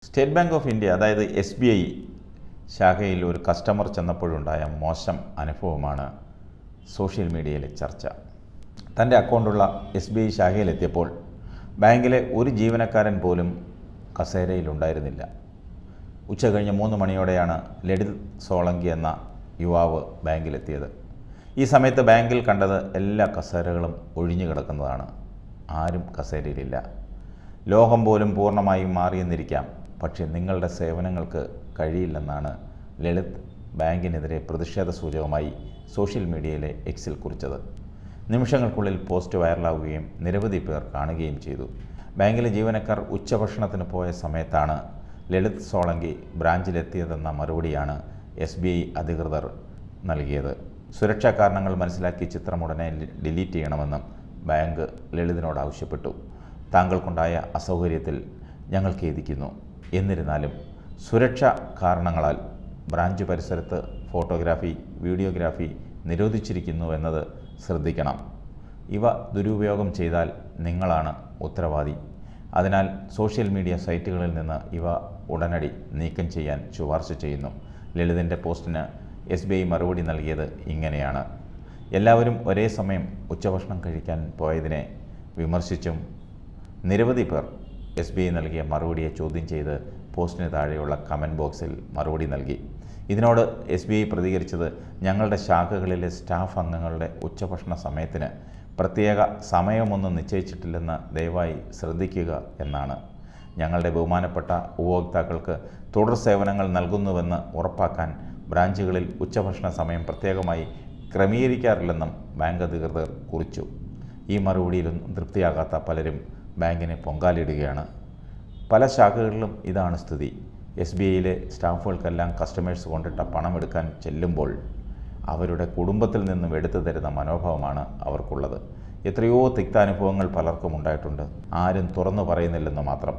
State bank of India അതായത് SBI ശാഖയിൽ ഒരു കസ്റ്റമർ ചെന്നപ്പോഴുണ്ടായ മോശം അനുഭവമാണ് സോഷ്യൽ മീഡിയയിലെ ചർച്ച. തൻ്റെ അക്കൗണ്ടുള്ള SBI ശാഖയിലെത്തിയപ്പോൾ ബാങ്കിലെ ഒരു ജീവനക്കാരൻ പോലും കസേരയിലുണ്ടായിരുന്നില്ല. ഉച്ചകഴിഞ്ഞ് 3 മണിയോടെയാണ് ലളിത് സോളങ്കി എന്ന യുവാവ് ബാങ്കിലെത്തിയത്. ഈ സമയത്ത് ബാങ്കിൽ കണ്ടത് എല്ലാ കസേരകളും ഒഴിഞ്ഞു കിടക്കുന്നതാണ്. ആരും കസേരയിലില്ല. ലോകം പോലും പൂർണ്ണമായും മാറിയെന്നിരിക്കാം, പക്ഷേ നിങ്ങളുടെ സേവനങ്ങൾക്ക് കഴിയില്ലെന്നാണ് ലളിത് ബാങ്കിനെതിരെ പ്രതിഷേധ സൂചകമായി സോഷ്യൽ മീഡിയയിലെ എക്സിൽ കുറിച്ചത്. നിമിഷങ്ങൾക്കുള്ളിൽ പോസ്റ്റ് വൈറലാവുകയും നിരവധി പേർ കാണുകയും ചെയ്തു. ബാങ്കിലെ ജീവനക്കാർ ഉച്ചഭക്ഷണത്തിന് പോയ സമയത്താണ് ലളിത് സോളങ്കി ബ്രാഞ്ചിലെത്തിയതെന്ന മറുപടിയാണ് SBI അധികൃതർ നൽകിയത്. സുരക്ഷാ കാരണങ്ങൾ മനസ്സിലാക്കി ചിത്രം ഉടനെ ഡിലീറ്റ് ചെയ്യണമെന്നും ബാങ്ക് ലളിതിനോട് ആവശ്യപ്പെട്ടു. താങ്കൾക്കുണ്ടായ അസൗകര്യത്തിൽ ഞങ്ങൾ ഖേദിക്കുന്നു. എന്നിരുന്നാലും സുരക്ഷാ കാരണങ്ങളാൽ ബ്രാഞ്ച് പരിസരത്ത് ഫോട്ടോഗ്രാഫി, വീഡിയോഗ്രാഫി നിരോധിച്ചിരിക്കുന്നു എന്നത് ശ്രദ്ധിക്കണം. ഇവ ദുരുപയോഗം ചെയ്താൽ നിങ്ങളാണ് ഉത്തരവാദി. അതിനാൽ സോഷ്യൽ മീഡിയ സൈറ്റുകളിൽ നിന്ന് ഇവ ഉടനടി നീക്കം ചെയ്യാൻ ശുപാർശ ചെയ്യുന്നു. ലളിതിൻ്റെ പോസ്റ്റിന് SBI മറുപടി നൽകിയത് ഇങ്ങനെയാണ്. എല്ലാവരും ഒരേ സമയം ഉച്ചഭക്ഷണം കഴിക്കാൻ പോയതിനെ വിമർശിച്ചും നിരവധി പേർ SBI നൽകിയ മറുപടിയെ ചോദ്യം ചെയ്ത് പോസ്റ്റിന് താഴെയുള്ള കമൻറ്റ് ബോക്സിൽ മറുപടി നൽകി. ഇതിനോട് SBI പ്രതികരിച്ചത്, ഞങ്ങളുടെ ശാഖകളിലെ സ്റ്റാഫ് അംഗങ്ങളുടെ ഉച്ചഭക്ഷണ സമയത്തിന് പ്രത്യേക സമയമൊന്നും നിശ്ചയിച്ചിട്ടില്ലെന്ന് ദയവായി ശ്രദ്ധിക്കുക എന്നാണ്. ഞങ്ങളുടെ ബഹുമാനപ്പെട്ട ഉപഭോക്താക്കൾക്ക് തുടർ സേവനങ്ങൾ നൽകുന്നുവെന്ന് ഉറപ്പാക്കാൻ ബ്രാഞ്ചുകളിൽ ഉച്ചഭക്ഷണ സമയം പ്രത്യേകമായി ക്രമീകരിക്കാറില്ലെന്നും ബാങ്ക് അധികൃതർ കുറിച്ചു. ഈ മറുപടിയിലൊന്നും തൃപ്തിയാകാത്ത പലരും ബാങ്കിനെ പൊങ്കാലിടുകയാണ്. പല ശാഖകളിലും ഇതാണ് സ്ഥിതി. SBIയിലെ സ്റ്റാഫുകൾക്കെല്ലാം കസ്റ്റമേഴ്സ് കൊണ്ടിട്ട പണം എടുക്കാൻ ചെല്ലുമ്പോൾ അവരുടെ കുടുംബത്തിൽ നിന്നും എടുത്തു തരുന്ന മനോഭാവമാണ് അവർക്കുള്ളത്. എത്രയോ തിക്താനുഭവങ്ങൾ പലർക്കും ഉണ്ടായിട്ടുണ്ട്. ആരും തുറന്നു പറയുന്നില്ലെന്ന് മാത്രം.